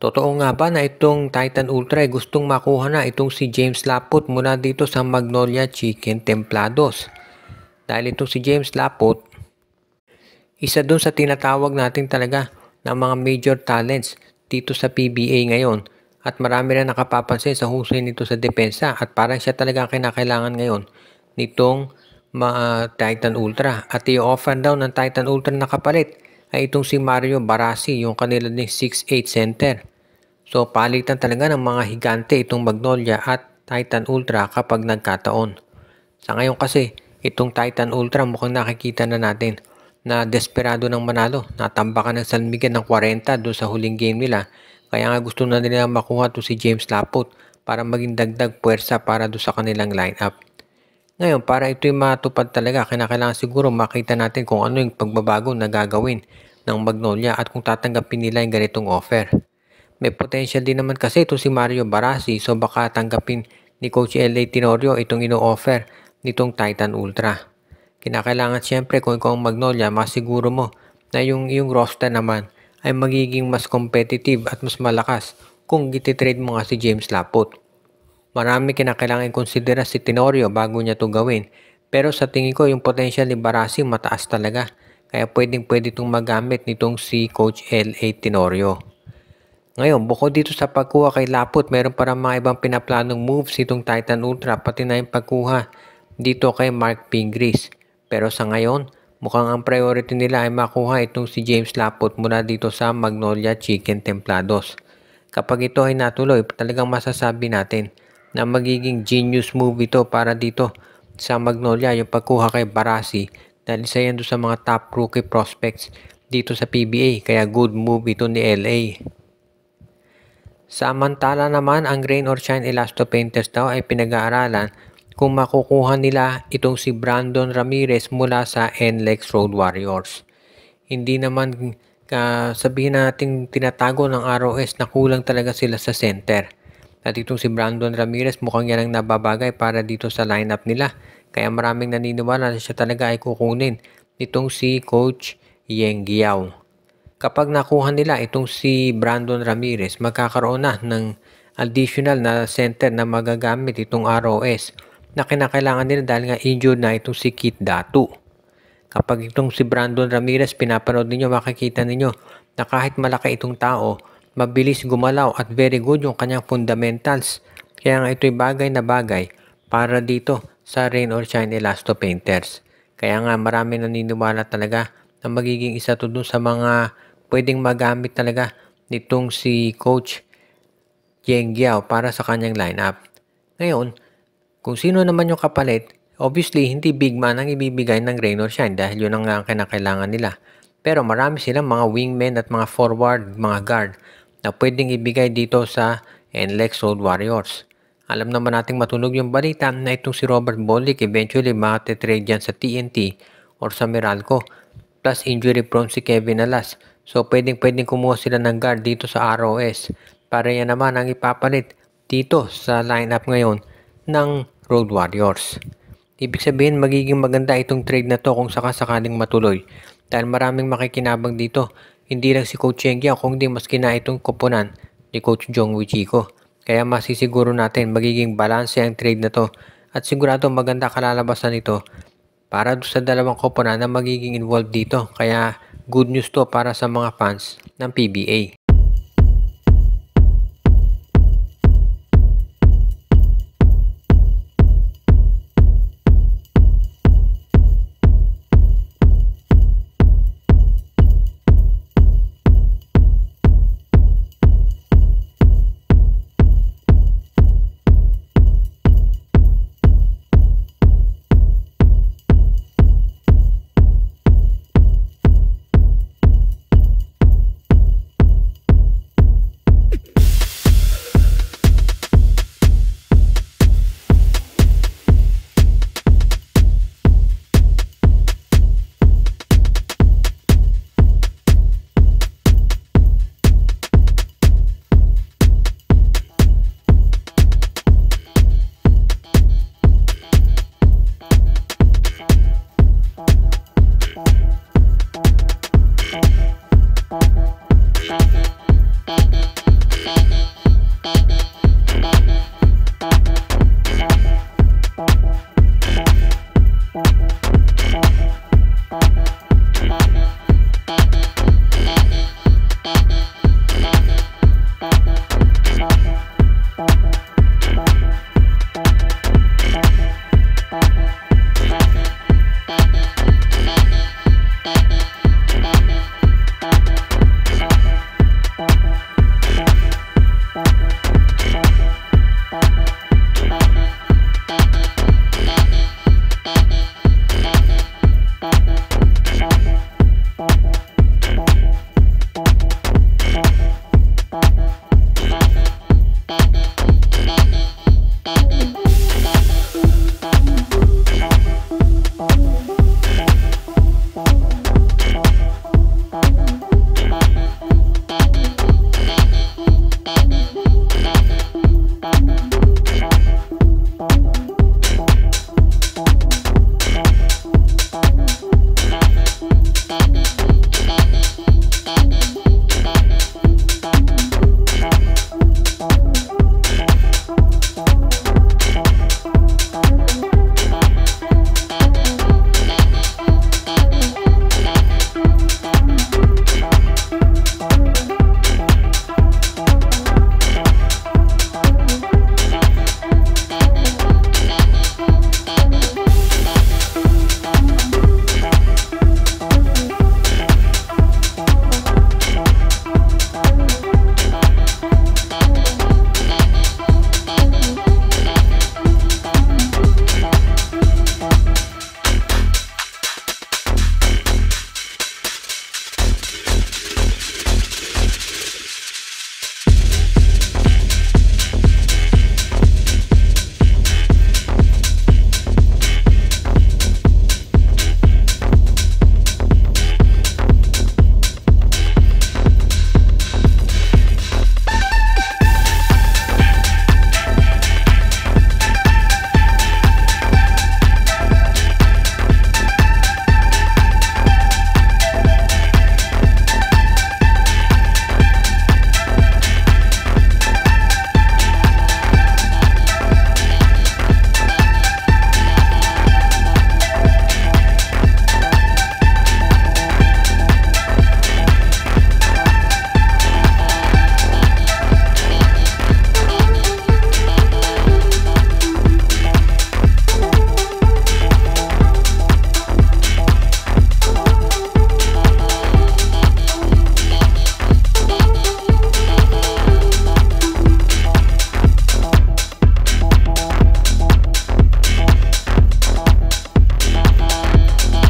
Totoo nga ba na itong Titan Ultra ay gustong makuha na itong si James Laput mula dito sa Magnolia Chicken Templados? Dahil itong si James Laput, isa dun sa tinatawag natin talaga ng mga major talents dito sa PBA ngayon. At marami na nakapapansin sa husay nito sa depensa at parang siya talaga ang kinakailangan ngayon nitong Titan Ultra. At i-offer daw ng Titan Ultra na kapalit ay itong si Mario Barassi, yung kanila ding 6'8 center. So palitan talaga ng mga higante itong Magnolia at Titan Ultra kapag nagkataon. Sa ngayon kasi, itong Titan Ultra mukhang nakikita na natin na desperado ng manalo. Natambakan ng San Miguel ng 40 doon sa huling game nila. Kaya nga gusto na nila makuha to si James Laput para maging dagdag puwersa para doon sa kanilang lineup. Ngayon, para ito'y matupad talaga, kinakailangan siguro makita natin kung ano yung pagbabago na gagawin ng Magnolia at kung tatanggapin nila yung ganitong offer. May potential din naman kasi ito si Mario Barassi, so baka tanggapin ni Coach L.A. Tenorio itong ino-offer nitong Titan Ultra. Kinakailangan siyempre kung ikaw ang Magnolia, masiguro mo na yung roster naman ay magiging mas competitive at mas malakas kung gititrade mo nga si James Laput. Marami kinakailangan i-considera si Tenorio bago niya ito gawin, pero sa tingin ko yung potential ni Barassi mataas talaga, kaya pwede itong magamit nitong si Coach L.A. Tenorio. Ngayon, bukod dito sa pagkuha kay Laput, meron parang mga ibang pinaplanong moves itong Titan Ultra, pati na yung pagkuha dito kay Mark Pingris. Pero sa ngayon, mukhang ang priority nila ay makuha itong si James Laput mula dito sa Magnolia Chicken Templados. Kapag ito ay natuloy, talagang masasabi natin na magiging genius move ito para dito sa Magnolia yung pagkuha kay Barassi dahil isa yan doon sa mga top rookie prospects dito sa PBA, kaya good move ito ni LA. Samantala naman, ang Rain or Shine Elasto Painters daw ay pinag-aaralan kung makukuha nila itong si Brandon Ramirez mula sa NLEX Road Warriors. Hindi naman sabihin natin tinatago ng ROS na kulang talaga sila sa center. At itong si Brandon Ramirez mukhang yan ang nababagay para dito sa lineup nila. Kaya maraming naniniwala na siya talaga ay kukunin itong si Coach Yeng Giao. Kapag nakuha nila itong si Brandon Ramirez, magkakaroon na ng additional na center na magagamit itong ROS na kinakailangan nila dahil nga injured na itong si Kit Datu. Kapag itong si Brandon Ramirez pinapanood ninyo, makikita ninyo na kahit malaki itong tao, mabilis gumalaw at very good yung kanyang fundamentals. Kaya nga ito'y bagay na bagay para dito sa Rain or Shine Elasto Painters. Kaya nga marami naniniwala talaga na magiging isa to dun sa mga pwedeng magamit talaga nitong si Coach Yeng Giao para sa kanyang lineup. Ngayon, kung sino naman yung kapalit, obviously hindi big man ang ibibigay ng Rain or Shine dahil yun ang kinakailangan nila. Pero marami silang mga wingmen at mga forward, mga guard na pwedeng ibigay dito sa NLEX Road Warriors. Alam naman nating matunog yung balita na itong si Robert Bolick eventually matitrade dyan sa TNT or sa Meralco. Plus injury prone si Kevin Alas. So pwedeng kumuha sila ng guard dito sa ROS. Para yan naman ang ipapalit dito sa lineup ngayon ng Road Warriors. Ibig sabihin magiging maganda itong trade na to kung sakasakaling matuloy. Dahil maraming makikinabang dito. Hindi lang si Coach Yeng Giao kundi maski na itong koponan ni Coach Jong Wichiko. Kaya masisiguro natin magiging balanse ang trade na to. At sigurado maganda kalalabasan nito para sa dalawang koponan na magiging involved dito. Kaya good news to para sa mga fans ng PBA.